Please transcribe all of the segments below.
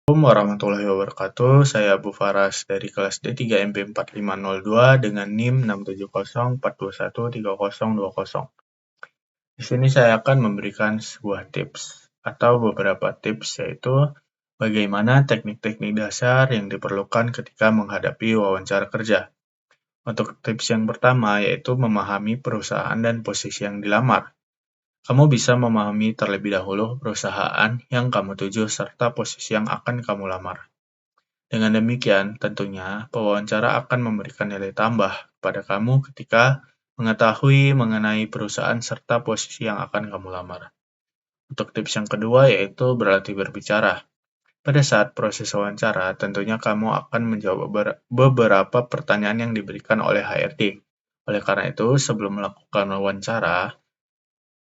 Assalamualaikum warahmatullahi wabarakatuh. Saya Abu Faras dari kelas D3 MP4502 dengan NIM 67042130020. Di sini saya akan memberikan sebuah tips atau beberapa tips, yaitu bagaimana teknik-teknik dasar yang diperlukan ketika menghadapi wawancara kerja. Untuk tips yang pertama yaitu memahami perusahaan dan posisi yang dilamar. Kamu bisa memahami terlebih dahulu perusahaan yang kamu tuju serta posisi yang akan kamu lamar. Dengan demikian, tentunya pewawancara akan memberikan nilai tambah kepada kamu ketika mengetahui mengenai perusahaan serta posisi yang akan kamu lamar. Untuk tips yang kedua yaitu berlatih berbicara. Pada saat proses wawancara, tentunya kamu akan menjawab beberapa pertanyaan yang diberikan oleh HRD. Oleh karena itu, sebelum melakukan wawancara,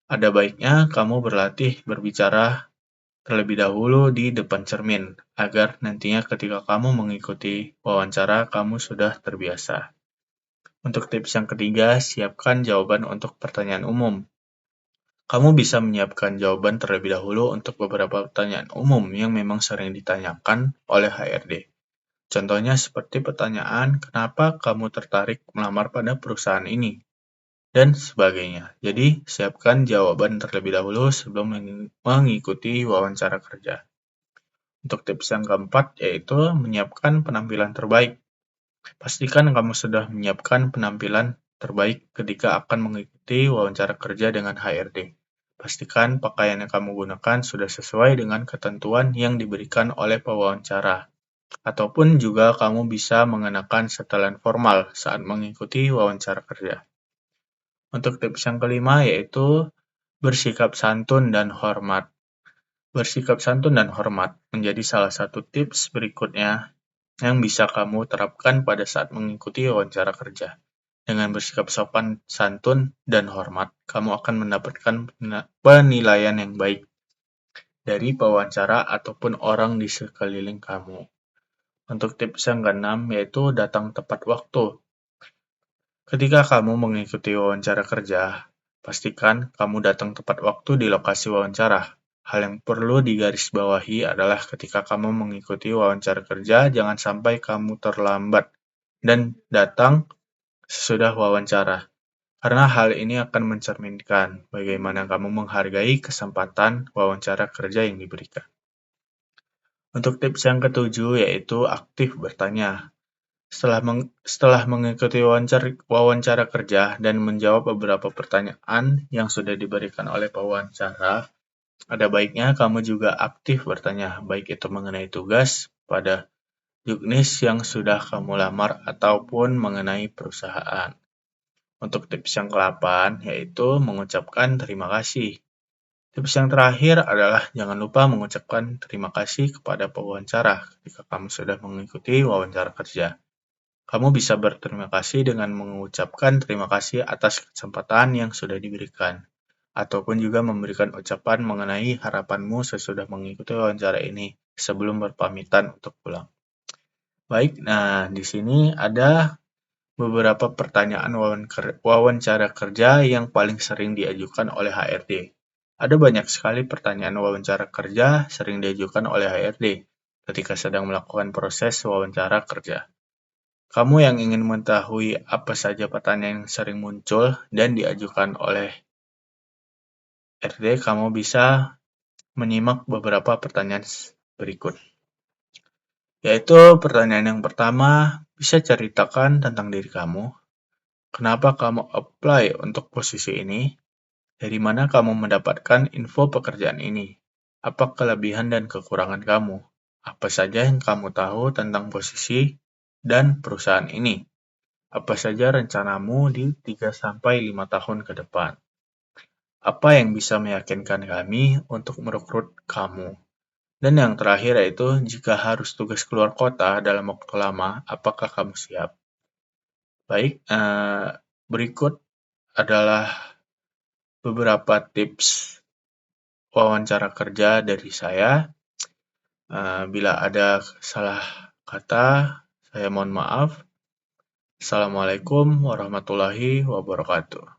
ada baiknya kamu berlatih berbicara terlebih dahulu di depan cermin, agar nantinya ketika kamu mengikuti wawancara, kamu sudah terbiasa. Untuk tips yang ketiga, siapkan jawaban untuk pertanyaan umum. Kamu bisa menyiapkan jawaban terlebih dahulu untuk beberapa pertanyaan umum yang memang sering ditanyakan oleh HRD. Contohnya seperti pertanyaan, kenapa kamu tertarik melamar pada perusahaan ini? Dan sebagainya. Jadi, siapkan jawaban terlebih dahulu sebelum mengikuti wawancara kerja. Untuk tips yang keempat, yaitu menyiapkan penampilan terbaik. Pastikan kamu sudah menyiapkan penampilan terbaik ketika akan mengikuti wawancara kerja dengan HRD. Pastikan pakaian yang kamu gunakan sudah sesuai dengan ketentuan yang diberikan oleh pewawancara. Ataupun juga kamu bisa mengenakan setelan formal saat mengikuti wawancara kerja. Untuk tips yang kelima yaitu bersikap santun dan hormat. Bersikap santun dan hormat menjadi salah satu tips berikutnya yang bisa kamu terapkan pada saat mengikuti wawancara kerja. Dengan bersikap sopan, santun, dan hormat, kamu akan mendapatkan penilaian yang baik dari pewawancara ataupun orang di sekeliling kamu. Untuk tips yang keenam yaitu datang tepat waktu. Ketika kamu mengikuti wawancara kerja, pastikan kamu datang tepat waktu di lokasi wawancara. Hal yang perlu digarisbawahi adalah ketika kamu mengikuti wawancara kerja, jangan sampai kamu terlambat dan datang sesudah wawancara. Karena hal ini akan mencerminkan bagaimana kamu menghargai kesempatan wawancara kerja yang diberikan. Untuk tips yang ketujuh yaitu aktif bertanya. Setelah mengikuti wawancara kerja dan menjawab beberapa pertanyaan yang sudah diberikan oleh pewawancara, ada baiknya kamu juga aktif bertanya, baik itu mengenai tugas pada juknis yang sudah kamu lamar ataupun mengenai perusahaan. Untuk tips yang ke-8 yaitu mengucapkan terima kasih. Tips yang terakhir adalah jangan lupa mengucapkan terima kasih kepada pewawancara ketika kamu sudah mengikuti wawancara kerja. Kamu bisa berterima kasih dengan mengucapkan terima kasih atas kesempatan yang sudah diberikan, ataupun juga memberikan ucapan mengenai harapanmu sesudah mengikuti wawancara ini sebelum berpamitan untuk pulang. Baik, nah di sini ada beberapa pertanyaan wawancara kerja yang paling sering diajukan oleh HRD. Ada banyak sekali pertanyaan wawancara kerja sering diajukan oleh HRD ketika sedang melakukan proses wawancara kerja. Kamu yang ingin mengetahui apa saja pertanyaan yang sering muncul dan diajukan oleh RD, kamu bisa menyimak beberapa pertanyaan berikut. Yaitu pertanyaan yang pertama, bisa ceritakan tentang diri kamu. Kenapa kamu apply untuk posisi ini? Dari mana kamu mendapatkan info pekerjaan ini? Apa kelebihan dan kekurangan kamu? Apa saja yang kamu tahu tentang posisi dan perusahaan ini? Apa saja rencanamu di 3-5 tahun ke depan? Apa yang bisa meyakinkan kami untuk merekrut kamu? Dan yang terakhir yaitu, jika harus tugas keluar kota dalam waktu lama, apakah kamu siap? Baik, berikut adalah beberapa tips wawancara kerja dari saya. Bila ada salah kata, saya mohon maaf. Assalamualaikum warahmatullahi wabarakatuh.